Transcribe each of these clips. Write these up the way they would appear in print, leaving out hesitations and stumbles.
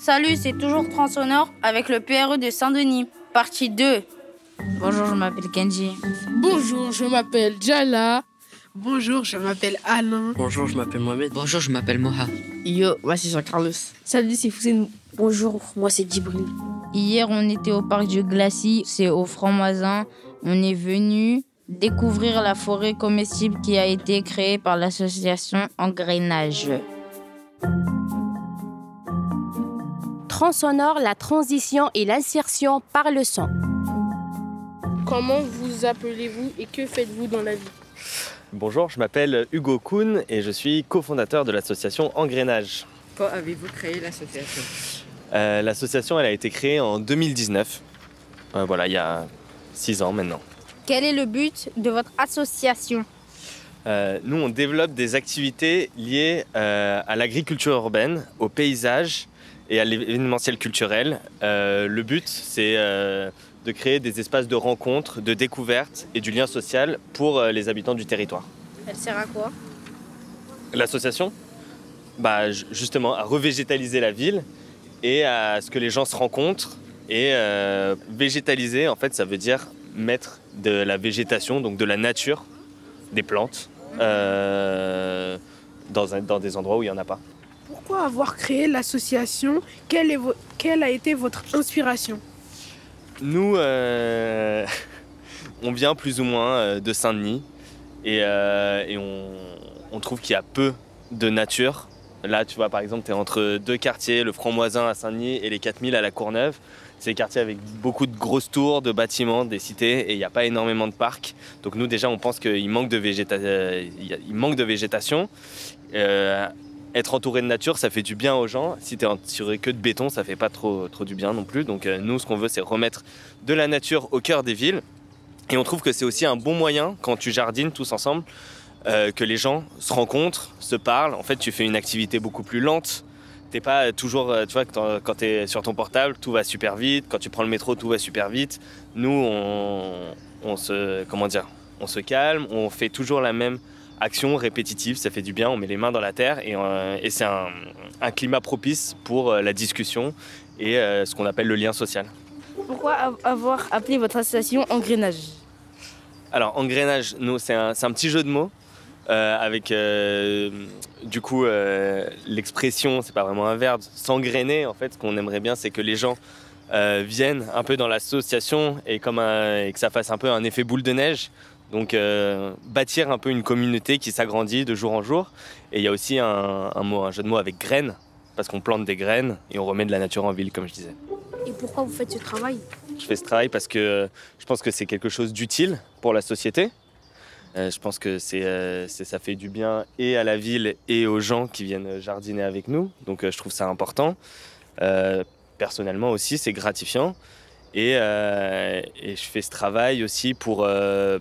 Salut, c'est toujours Transonore avec le PRE de Saint-Denis, partie 2. Bonjour, je m'appelle Kenji. Bonjour, je m'appelle Jala. Bonjour, je m'appelle Alain. Bonjour, je m'appelle Mohamed. Bonjour, je m'appelle Moha. Yo, moi c'est Jean-Carlos. Salut, c'est Foussine. Bonjour, moi c'est Djibril. Hier, on était au parc du Glacis, c'est au Franc-Moisin. On est venu découvrir la forêt comestible qui a été créée par l'association Engrenage. Transonore, la transition et l'insertion par le son. Comment vous appelez-vous et que faites-vous dans la vie? Bonjour, je m'appelle Hugo Kuhn et je suis cofondateur de l'association Engrenage. Quand avez-vous créé l'association? L'association elle a été créée en 2019. Voilà, il y a 6 ans maintenant. Quel est le but de votre association? Nous, on développe des activités liées à l'agriculture urbaine, au paysage et à l'événementiel culturel. Le but, c'est de créer des espaces de rencontre, de découverte et du lien social pour les habitants du territoire. Elle sert à quoi? L'association, justement, à revégétaliser la ville et à ce que les gens se rencontrent. Et végétaliser, en fait, ça veut dire mettre de la végétation, donc de la nature, des plantes, dans des endroits où il n'y en a pas. Pourquoi avoir créé l'association? Quelle a été votre inspiration? Nous, on vient plus ou moins de Saint-Denis et on trouve qu'il y a peu de nature. Là, tu vois, par exemple, tu es entre deux quartiers, le Franc-Moisin à Saint-Denis et les 4000 à la Courneuve. C'est des quartiers avec beaucoup de grosses tours, de bâtiments, des cités, et il n'y a pas énormément de parcs. Donc nous, déjà, on pense qu'il manque de végétation. Être entouré de nature, ça fait du bien aux gens. Si tu es entouré que de béton, ça fait pas trop du bien non plus. Donc nous, ce qu'on veut, c'est remettre de la nature au cœur des villes. Et on trouve que c'est aussi un bon moyen, quand tu jardines tous ensemble, que les gens se rencontrent, se parlent. En fait, tu fais une activité beaucoup plus lente. T'es pas toujours, tu vois, quand tu es sur ton portable, tout va super vite. Quand tu prends le métro, tout va super vite. Nous, on se calme, on fait toujours la même action répétitive, ça fait du bien, on met les mains dans la terre et c'est un climat propice pour la discussion et ce qu'on appelle le lien social. Pourquoi avoir appelé votre association Engrenage? Alors, Engrenage, nous, c'est un petit jeu de mots avec l'expression, c'est pas vraiment un verbe, s'engrainer. En fait, ce qu'on aimerait bien, c'est que les gens viennent un peu dans l'association et que ça fasse un peu un effet boule de neige. Donc bâtir un peu une communauté qui s'agrandit de jour en jour. Et il y a aussi un jeu de mots avec graines, parce qu'on plante des graines et on remet de la nature en ville, comme je disais. Et pourquoi vous faites ce travail? Je fais ce travail parce que je pense que c'est quelque chose d'utile pour la société. Je pense que ça fait du bien et à la ville et aux gens qui viennent jardiner avec nous. Donc je trouve ça important. Personnellement aussi, c'est gratifiant. Et je fais ce travail aussi pour ne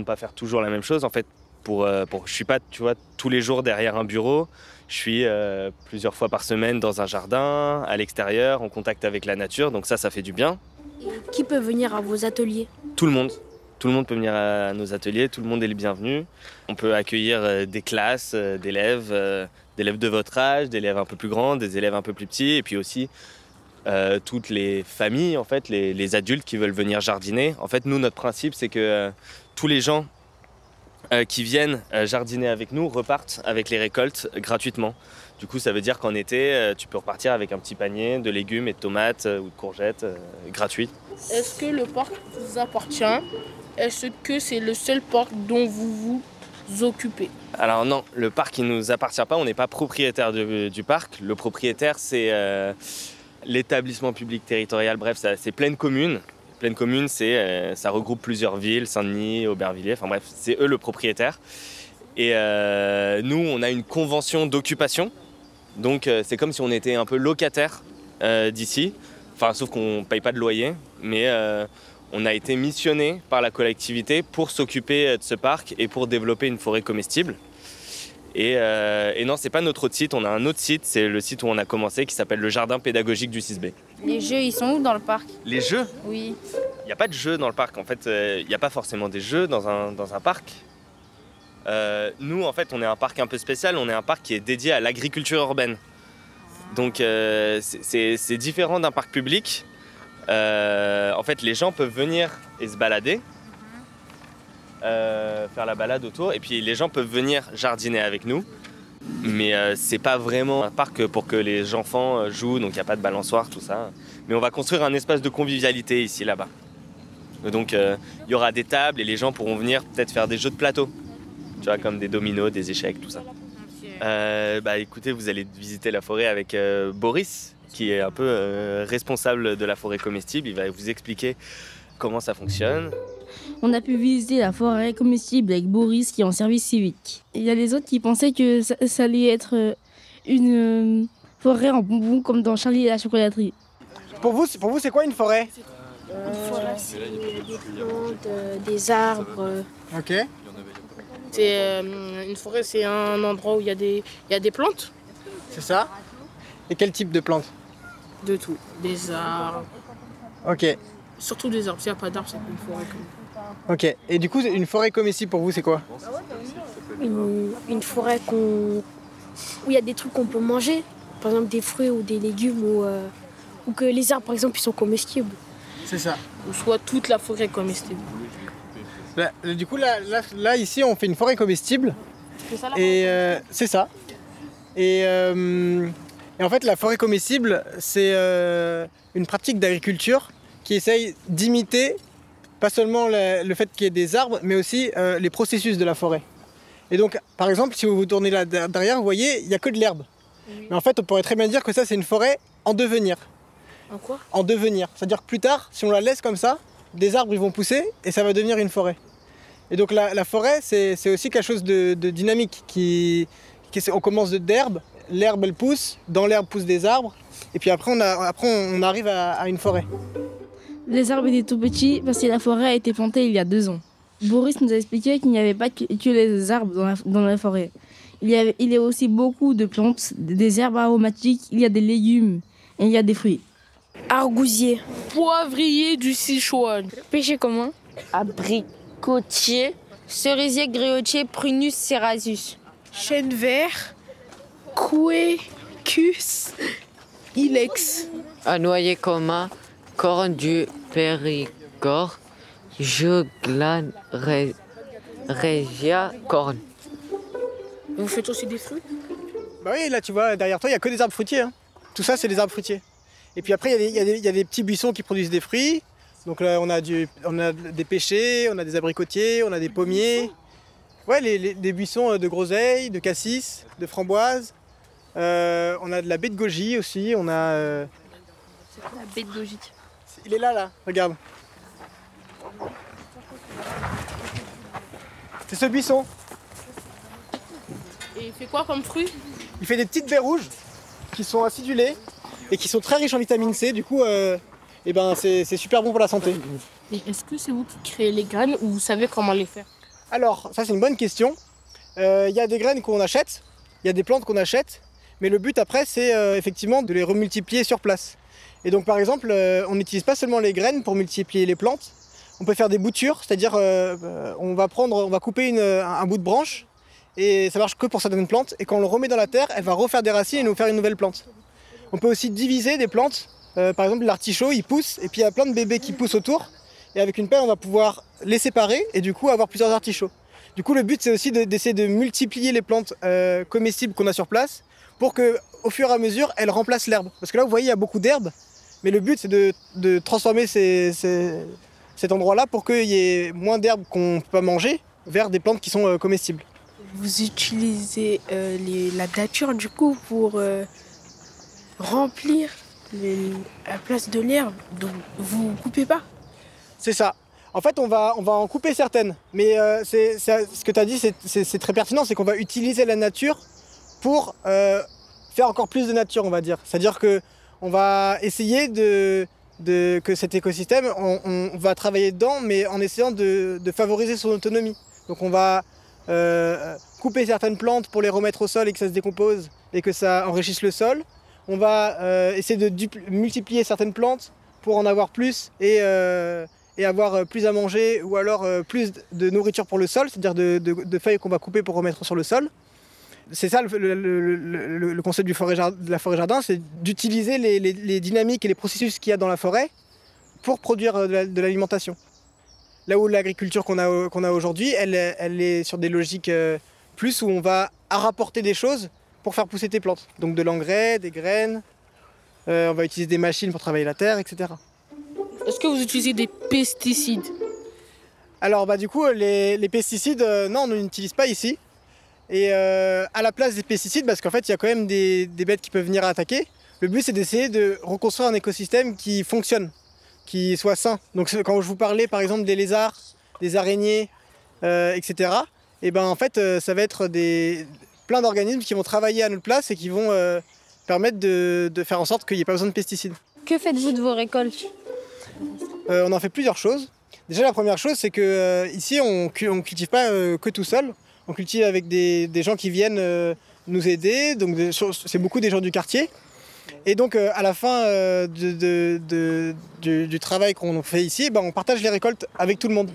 pas faire toujours la même chose. En fait, je suis pas, tu vois, tous les jours derrière un bureau. Je suis plusieurs fois par semaine dans un jardin, à l'extérieur, en contact avec la nature. Donc ça fait du bien. Et qui peut venir à vos ateliers? Tout le monde. Tout le monde peut venir à nos ateliers. Tout le monde est le bienvenu. On peut accueillir des classes d'élèves de votre âge, d'élèves un peu plus grands, des élèves un peu plus petits, et puis aussi toutes les familles, en fait, les adultes qui veulent venir jardiner. En fait, nous, notre principe, c'est que tous les gens qui viennent jardiner avec nous repartent avec les récoltes gratuitement. Du coup, ça veut dire qu'en été, tu peux repartir avec un petit panier de légumes et de tomates ou de courgettes gratuits. Est-ce que le parc vous appartient? Est-ce que c'est le seul parc dont vous vous occupez? Alors non, le parc il ne nous appartient pas, on n'est pas propriétaire du parc. Le propriétaire, c'est l'établissement public territorial, bref, c'est Plaine Commune. Plaine Commune, ça regroupe plusieurs villes, Saint-Denis, Aubervilliers, enfin bref, c'est eux le propriétaire. Et nous, on a une convention d'occupation, donc c'est comme si on était un peu locataire d'ici, enfin sauf qu'on ne paye pas de loyer, mais on a été missionné par la collectivité pour s'occuper de ce parc et pour développer une forêt comestible. Et non, c'est pas notre autre site, on a un autre site, c'est le site où on a commencé qui s'appelle le jardin pédagogique du 6B. Les jeux, ils sont où dans le parc? Les jeux? Oui. Il n'y a pas de jeux dans le parc, en fait, il n'y a pas forcément des jeux dans un parc. Nous, en fait, on est un parc un peu spécial, on est un parc qui est dédié à l'agriculture urbaine. Donc c'est différent d'un parc public. En fait, les gens peuvent venir et se balader, faire la balade autour, et puis les gens peuvent venir jardiner avec nous. Mais c'est pas vraiment un parc pour que les enfants jouent, donc il n'y a pas de balançoire, tout ça. Mais on va construire un espace de convivialité ici, là-bas. Donc il y aura des tables et les gens pourront venir peut-être faire des jeux de plateau. Tu vois, comme des dominos, des échecs, tout ça. Écoutez, vous allez visiter la forêt avec Boris, qui est un peu responsable de la forêt comestible. Il va vous expliquer comment ça fonctionne. On a pu visiter la forêt comestible avec Boris qui est en service civique. Il y a les autres qui pensaient que ça allait être une forêt en bonbons comme dans Charlie et la chocolaterie. Pour vous, c'est quoi une forêt? Une forêt, c'est des plantes, des arbres. Ok. Une forêt, c'est un endroit où il y a des plantes. C'est ça. Et quel type de plantes? De tout. Des arbres. Ok. Surtout des arbres. S'il n'y a pas d'arbres, c'est pas une forêt. Ok. Et du coup, une forêt comestible pour vous, c'est quoi? Une forêt où il y a des trucs qu'on peut manger. Par exemple, des fruits ou des légumes ou que les arbres, par exemple, ils sont comestibles. C'est ça. Ou soit toute la forêt comestible. Du coup, là, ici, on fait une forêt comestible. C'est ça, et c'est ça. Et en fait, la forêt comestible, c'est une pratique d'agriculture qui essaye d'imiter pas seulement le fait qu'il y ait des arbres, mais aussi les processus de la forêt. Et donc, par exemple, si vous vous tournez là derrière, vous voyez, il n'y a que de l'herbe. Oui. Mais en fait, on pourrait très bien dire que ça, c'est une forêt en devenir. En quoi? En devenir. C'est-à-dire que plus tard, si on la laisse comme ça, des arbres ils vont pousser et ça va devenir une forêt. Et donc la forêt, c'est aussi quelque chose de dynamique. On commence d'herbe, l'herbe elle pousse, dans l'herbe poussent des arbres, et puis après on arrive à une forêt. Les arbres étaient tout petits parce que la forêt a été plantée il y a 2 ans. Boris nous a expliqué qu'il n'y avait pas que les arbres dans la forêt. Il y a aussi beaucoup de plantes, des herbes aromatiques, il y a des légumes et il y a des fruits. Argousier. Poivrier du Sichuan. Pêcher commun. Abricotier. Cerisier, griotier, prunus, cerasus. Chêne vert. Quécus. Ilex. Un noyer commun. Corne du Périgord. Juglan Regia Corne. Vous faites aussi des fruits? Bah oui, là tu vois, derrière toi, il n'y a que des arbres fruitiers. Hein. Tout ça, c'est des arbres fruitiers. Et puis après, il y a des petits buissons qui produisent des fruits. Donc là, on a des pêchers, on a des abricotiers, on a des pommiers. Ouais, des buissons de groseilles, de cassis, de framboises. On a de la baie de goji aussi. On a. C'est quoi la baie de goji? Il est là, regarde. C'est ce buisson. Et il fait quoi comme fruit? Il fait des petites baies rouges qui sont acidulées et qui sont très riches en vitamine C. Du coup, c'est super bon pour la santé. Et est-ce que c'est vous qui créez les graines ou vous savez comment les faire? Alors, ça c'est une bonne question. Il y a des graines qu'on achète, il y a des plantes qu'on achète, mais le but après c'est effectivement de les remultiplier sur place. Et donc par exemple, on n'utilise pas seulement les graines pour multiplier les plantes, on peut faire des boutures, c'est-à-dire on va couper un bout de branche, et ça marche que pour certaines plantes, et quand on le remet dans la terre, elle va refaire des racines et nous faire une nouvelle plante. On peut aussi diviser des plantes, par exemple l'artichaut il pousse, et puis il y a plein de bébés qui poussent autour, et avec une pelle on va pouvoir les séparer, et du coup avoir plusieurs artichauts. Du coup le but c'est aussi d'essayer de multiplier les plantes comestibles qu'on a sur place, pour que au fur et à mesure elles remplacent l'herbe. Parce que là vous voyez il y a beaucoup d'herbe, mais le but c'est de transformer cet endroit-là pour qu'il y ait moins d'herbe qu'on ne peut pas manger vers des plantes qui sont comestibles. Vous utilisez la nature du coup pour remplir la place de l'herbe, donc vous ne coupez pas? C'est ça. En fait, on va en couper certaines. Mais ce que tu as dit, c'est très pertinent, c'est qu'on va utiliser la nature pour faire encore plus de nature, on va dire. C'est-à-dire qu'on va essayer que cet écosystème, on va travailler dedans, mais en essayant de favoriser son autonomie. Donc on va couper certaines plantes pour les remettre au sol et que ça se décompose et que ça enrichisse le sol. On va essayer de multiplier certaines plantes pour en avoir plus et avoir plus à manger ou alors plus de nourriture pour le sol, c'est-à-dire de feuilles qu'on va couper pour remettre sur le sol. C'est ça le concept de la forêt-jardin, c'est d'utiliser les dynamiques et les processus qu'il y a dans la forêt pour produire de l'alimentation. Là où l'agriculture qu'on a aujourd'hui, elle est sur des logiques plus où on va rapporter des choses pour faire pousser tes plantes. Donc de l'engrais, des graines, on va utiliser des machines pour travailler la terre, etc. Est-ce que vous utilisez des pesticides? Alors du coup, les pesticides, non, on n'utilise pas ici. Et à la place des pesticides, parce qu'en fait, il y a quand même des bêtes qui peuvent venir attaquer, le but c'est d'essayer de reconstruire un écosystème qui fonctionne, qui soit sain. Donc quand je vous parlais par exemple des lézards, des araignées, etc., et ben en fait, ça va être plein d'organismes qui vont travailler à notre place et qui vont permettre de faire en sorte qu'il n'y ait pas besoin de pesticides. Que faites-vous de vos récoltes? On en fait plusieurs choses. Déjà, la première chose, c'est que ici, on ne cultive pas que tout seul. On cultive avec des gens qui viennent nous aider. Donc, c'est beaucoup des gens du quartier. Et donc, à la fin du travail qu'on fait ici, on partage les récoltes avec tout le monde.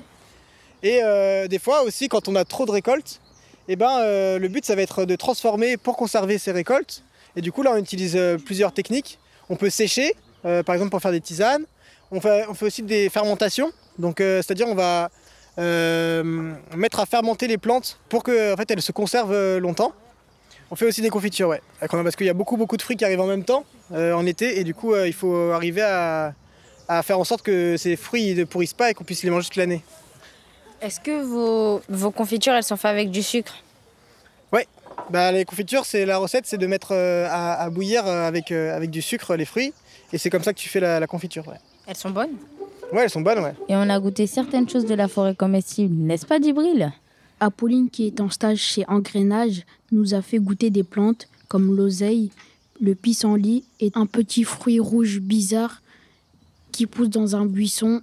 Et des fois aussi, quand on a trop de récoltes, le but, ça va être de transformer pour conserver ces récoltes. Et du coup, là, on utilise plusieurs techniques. On peut sécher, par exemple, pour faire des tisanes. On fait aussi des fermentations. Donc, c'est-à-dire, on va mettre à fermenter les plantes pour qu'en fait, elles se conservent longtemps. On fait aussi des confitures, ouais. Parce qu'il y a beaucoup de fruits qui arrivent en même temps en été. Et du coup, il faut arriver à faire en sorte que ces fruits ne pourrissent pas et qu'on puisse les manger toute l'année. Est-ce que vos confitures, elles sont faites avec du sucre? Ouais. Les confitures, la recette, c'est de mettre à bouillir avec du sucre les fruits. Et c'est comme ça que tu fais la confiture, ouais. Elles sont bonnes? Ouais, elles sont bonnes, ouais. Et on a goûté certaines choses de la forêt comestible, n'est-ce pas, Djibril? Apolline, qui est en stage chez Engrenage, nous a fait goûter des plantes comme l'oseille, le pissenlit et un petit fruit rouge bizarre qui pousse dans un buisson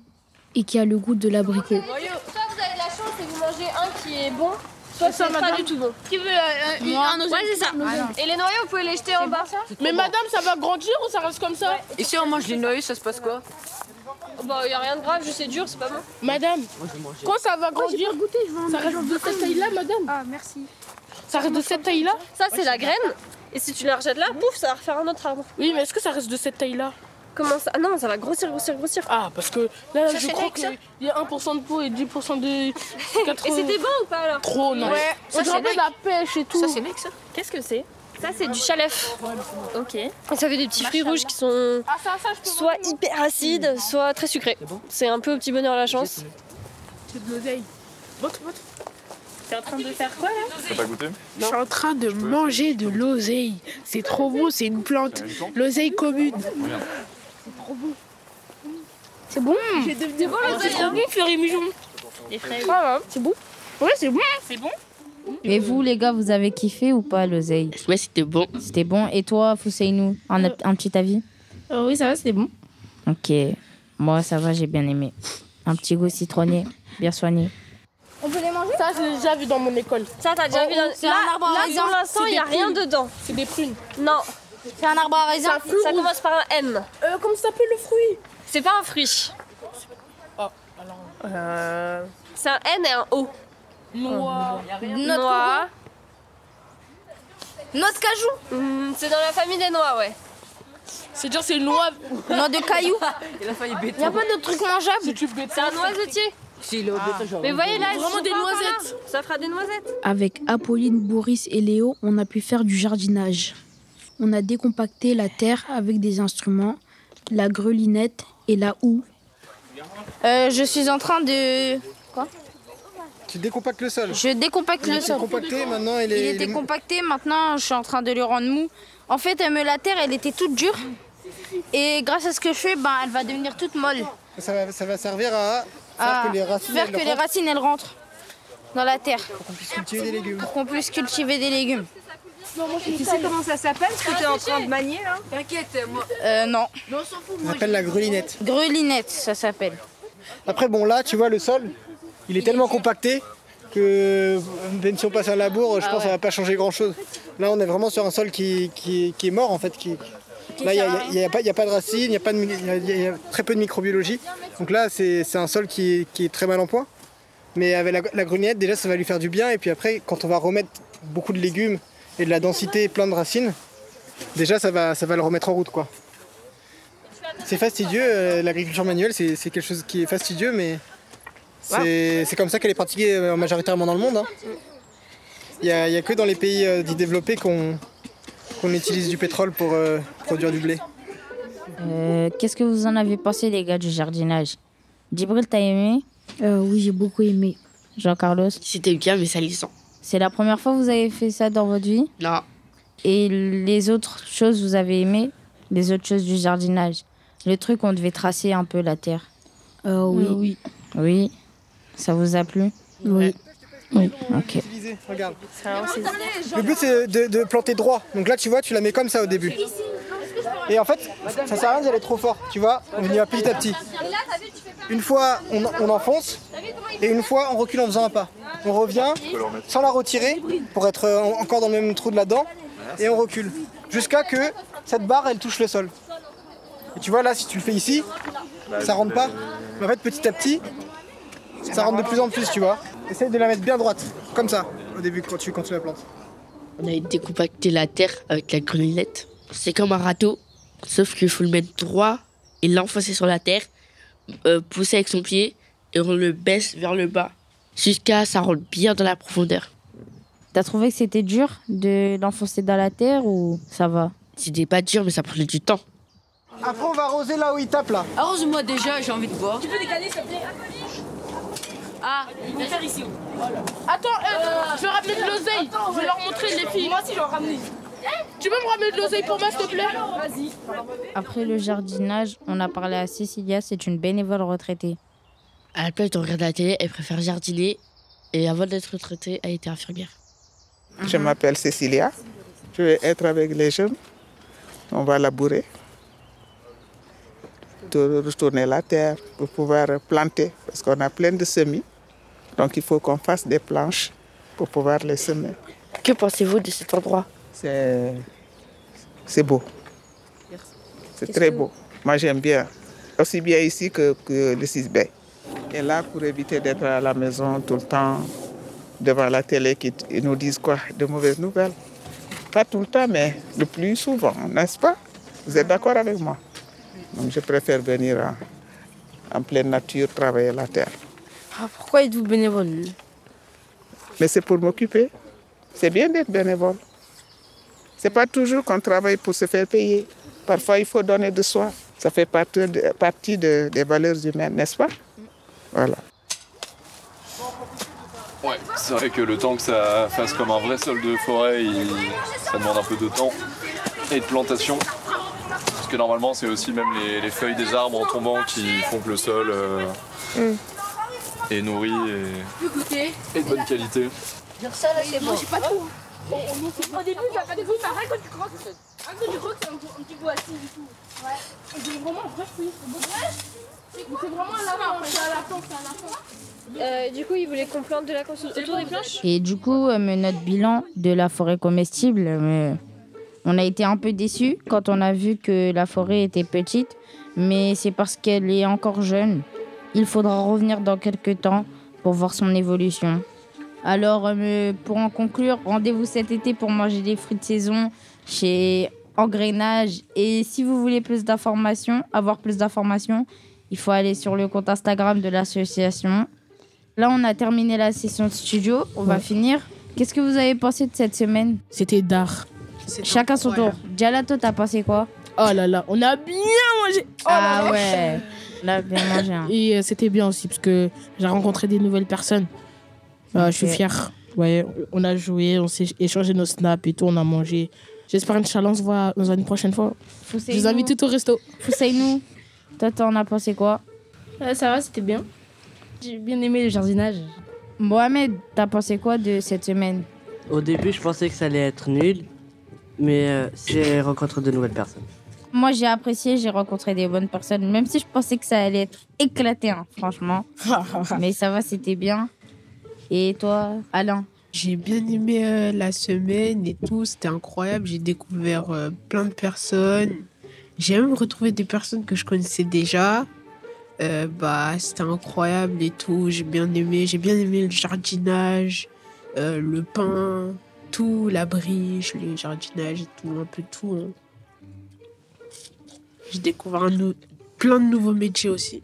et qui a le goût de l'abricot. Soit vous avez de la chance et vous mangez un qui est bon, soit c'est pas du tout bon. Qui veut un oseille? Ouais, c'est ça. Et les noyaux, vous pouvez les jeter en bas. Mais madame, ça va grandir ou ça reste comme ça? Et si on mange les noyaux, ça se passe quoi? Bah, y a rien de grave, juste c'est dur, c'est pas bon. Madame, quand ça va grandir, ça reste de cette taille-là, madame. Ah, merci. Ça reste de cette taille-là? Ça, c'est la graine. Et si tu la rejettes là, pouf, ça va refaire un autre arbre. Oui, mais est-ce que ça reste de cette taille-là? Comment ça? Ah non, ça va grossir. Ah, parce que là, Ça, je c'est crois Nex, ça. qu'il y a 1% de peau et 10% de 80. Et c'était bon ou pas alors? Trop, non. Ouais. Ça se rappelle la pêche et tout. Ça, c'est Nex, ça. Qu'est-ce que c'est? Ça, c'est du chalef. Ok. Et ça fait des petits fruits rouges qui sont soit hyper acides, soit très sucrés. C'est un peu au petit bonheur la chance. C'est de l'oseille. Votre. T'es en train de faire quoi là? T'as pas goûté? Je suis en train de manger de l'oseille. C'est trop bon, c'est une plante. L'oseille commune. C'est trop bon. C'est bon. C'est bon l'oseille. C'est trop bon, Fleury Mijon. Les fraises. Ah, C'est bon. ouais, c'est bon. C'est bon. Et vous, les gars, vous avez kiffé ou pas l'oseille? Ouais, c'était bon. C'était bon. Et toi, Fousseinou, un petit avis? Oui, ça va, c'était bon. Ok. Moi, ça va, j'ai bien aimé. Un petit goût citronné, bien soigné. On peut les manger? Ça, je l'ai déjà vu dans mon école. Ça, t'as déjà vu dans... c'est un arbre à Là, raisin. pour l'instant, il n'y a rien dedans. C'est des prunes. Non. C'est un arbre à raisin. Ça commence par un M. Comment ça s'appelle le fruit? C'est pas un fruit. Oh, alors. C'est un N et un O. Noix. Noix. Noix de cajou. C'est dans la famille des noix, ouais. C'est dire c'est une noix. Noix de caillou. Il a failli bêter. Y a pas de trucs mangeables. Si tu bêtes C'est un noisetier. Si, il est au bêta, genre. Mais voyez là, Vraiment ils sont des pas encore noisettes. là. Ça fera des noisettes. Avec Apolline, Boris et Léo, on a pu faire du jardinage. On a décompacté la terre avec des instruments, la grelinette et la houe. Je suis en train de... Tu décompactes le sol. Je décompacte le sol. Compacté, maintenant Il était compacté, maintenant je suis en train de le rendre mou. En fait, la terre, elle était toute dure. Et grâce à ce que je fais, elle va devenir toute molle. Ça va servir à faire que les racines, faire que les racines, elles rentrent dans la terre. pour qu'on puisse cultiver des légumes. Pour qu'on puisse cultiver des légumes. Tu sais comment ça s'appelle, ce que tu es en train de manier là? T'inquiète, moi. Non. Ça s'appelle la grelinette. Grelinette, ça s'appelle. Après, bon, là, tu vois, le sol, il est tellement compacté que même si on passe un labour, je pense que ça va pas changer grand-chose. Là, on est vraiment sur un sol qui est mort, en fait. Là, il n'y a pas de racines, il y a très peu de microbiologie. Donc là, c'est un sol qui est très mal en point. Mais avec la grelinette, déjà, ça va lui faire du bien. Et puis après, quand on va remettre beaucoup de légumes et de la densité plein de racines, déjà ça va le remettre en route, quoi. C'est fastidieux, l'agriculture manuelle, c'est quelque chose qui est fastidieux, mais c'est comme ça qu'elle est pratiquée majoritairement dans le monde, hein. Il y a que dans les pays dits développés qu'on utilise du pétrole pour produire du blé. Qu'est-ce que vous en avez pensé, les gars, du jardinage? Djibril, t'as aimé? Oui, j'ai beaucoup aimé. Jean-Carlos? C'était bien, mais salissant. C'est la première fois que vous avez fait ça dans votre vie? Non. Et les autres choses, vous avez aimé? Les autres choses du jardinage? Le truc, on devait tracer un peu la terre. Oui. Oui. Ça vous a plu? Oui. Oui. Ok. Regarde. Le but, c'est de planter droit. Donc là, tu vois, tu la mets comme ça au début. Et en fait, ça sert à rien d'y aller trop fort, tu vois, on y va petit à petit. Une fois, on enfonce, et une fois, on recule en faisant un pas. On revient, sans la retirer, pour être encore dans le même trou de la dent, et on recule. Jusqu'à que cette barre, elle touche le sol. Et tu vois, là, si tu le fais ici, ça rentre pas. Mais en fait, petit à petit, ça rentre de plus en plus, tu vois. Essaye de la mettre bien droite, comme ça, au début, quand tu la plantes. On a décompacté la terre avec la grenouillette. C'est comme un râteau, sauf qu'il faut le mettre droit et l'enfoncer sur la terre, pousser avec son pied et on le baisse vers le bas jusqu'à ça rentre bien dans la profondeur. T'as trouvé que c'était dur de l'enfoncer dans la terre ou ça va? C'était pas dur, mais ça prenait du temps. Après, on va arroser là où il tape, là. Arrose-moi déjà, j'ai envie de boire. Tu peux décaler, s'il te plaît? Ah, il va faire ici. Attends, je vais ramener de l'oseille. Je vais leur montrer les filles. Moi aussi, je vais en ramener. Tu peux me ramener de l'oseille pour moi, s'il te plaît? Vas-y. Après le jardinage, on a parlé à Cécilia, c'est une bénévole retraitée. À la place de regarder la télé, elle préfère jardiner et avant d'être retraitée, elle était infirmière. Je m'appelle Cécilia. Je vais être avec les jeunes. On va labourer, de retourner la terre pour pouvoir planter parce qu'on a plein de semis. Donc il faut qu'on fasse des planches pour pouvoir les semer. Que pensez-vous de cet endroit? C'est beau. C'est très beau. Moi j'aime bien. Aussi bien ici que le 6B. Et là, pour éviter d'être à la maison tout le temps devant la télé qui nous disent quoi? De mauvaises nouvelles. Pas tout le temps, mais le plus souvent, n'est-ce pas? Vous êtes d'accord avec moi? Donc je préfère venir en pleine nature travailler la terre. Ah, pourquoi êtes-vous bénévole? Mais c'est pour m'occuper. C'est bien d'être bénévole. C'est pas toujours qu'on travaille pour se faire payer. Parfois, il faut donner de soi. Ça fait partie des valeurs humaines, n'est-ce pas? Voilà. Ouais, c'est vrai que le temps que ça fasse comme un vrai sol de forêt, ça demande un peu de temps et de plantation. Parce que normalement, c'est aussi même les feuilles des arbres en tombant qui font que le sol est nourri et de bonne qualité. Ça, là, c'est bon. Moi, j'ai pas tout. Au début, regardez-vous, pareil quand tu croques. Quand tu croques, c'est un petit goût acide et tout. Ouais. Et c'est vraiment un vrai fruit. C'est vraiment un lapin. C'est un lapin. Du coup, ils voulaient qu'on plante de la console autour des planches. Et du coup, notre bilan de la forêt comestible, on a été un peu déçus quand on a vu que la forêt était petite, mais c'est parce qu'elle est encore jeune. Il faudra revenir dans quelques temps pour voir son évolution. Alors, pour en conclure, rendez-vous cet été pour manger des fruits de saison chez Engrainage. Et si vous voulez avoir plus d'informations, il faut aller sur le compte Instagram de l'association. Là, on a terminé la session de studio. On va finir. Qu'est-ce que vous avez pensé de cette semaine? C'était d'art. Chacun son tour. Diala, toi, t'as pensé quoi? Oh là là, on a bien mangé. Oh là là. Ouais, on a bien mangé. Hein. Et c'était bien aussi parce que j'ai rencontré des nouvelles personnes. Je suis fière. Ouais, on a joué, on s'est échangé nos snaps et tout, on a mangé. J'espère Inch'Allah, on se voit dans une prochaine fois. Je vous invite tout au resto. Fousseinou, toi, t'en as pensé quoi? Ça va, c'était bien. J'ai bien aimé le jardinage. Mohamed, t'as pensé quoi de cette semaine? Au début, je pensais que ça allait être nul, mais j'ai rencontré de nouvelles personnes. Moi, j'ai apprécié, j'ai rencontré des bonnes personnes, même si je pensais que ça allait être éclaté, hein, franchement. Mais ça va, c'était bien. Et toi, Alain? J'ai bien aimé la semaine et tout, c'était incroyable. J'ai découvert plein de personnes. J'ai même retrouvé des personnes que je connaissais déjà. C'était incroyable et tout. J'ai bien aimé le jardinage, le pain. tout, la briche, le jardinage et tout, un peu tout. Hein. J'ai découvert plein de nouveaux métiers aussi.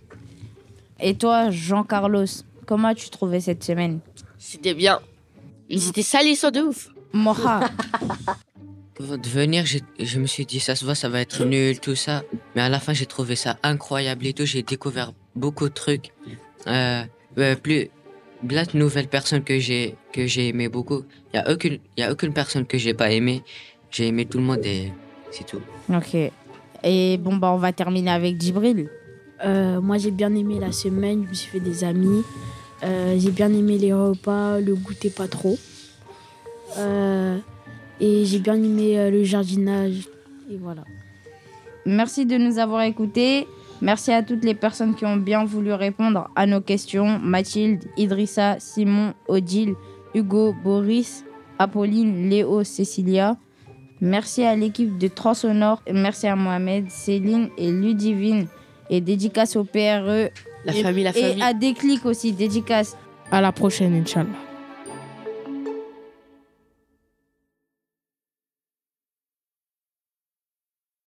Et toi, Jean-Carlos, comment as-tu trouvé cette semaine? C'était bien. Ils étaient salissants de ouf. Moha. Avant de venir, je me suis dit, ça se voit, ça va être nul, tout ça. Mais à la fin, j'ai trouvé ça incroyable et tout. J'ai découvert beaucoup de trucs. Plein de nouvelles personnes que j'ai aimé beaucoup. Il y a aucune personne que j'ai pas aimé. J'ai aimé tout le monde et c'est tout. Ok. Et bon, on va terminer avec Djibril. Moi, j'ai bien aimé la semaine. Je me suis fait des amis. J'ai bien aimé les repas, le goûter pas trop. Et j'ai bien aimé le jardinage. Et voilà. Merci de nous avoir écoutés. Merci à toutes les personnes qui ont bien voulu répondre à nos questions. Mathilde, Idrissa, Simon, Odile, Hugo, Boris, Apolline, Léo, Cécilia. Merci à l'équipe de Transsonore. Merci à Mohamed, Céline et Ludivine. Et dédicace au PRE. La famille. Et à Déclic aussi, dédicace. À la prochaine, Inch'Allah.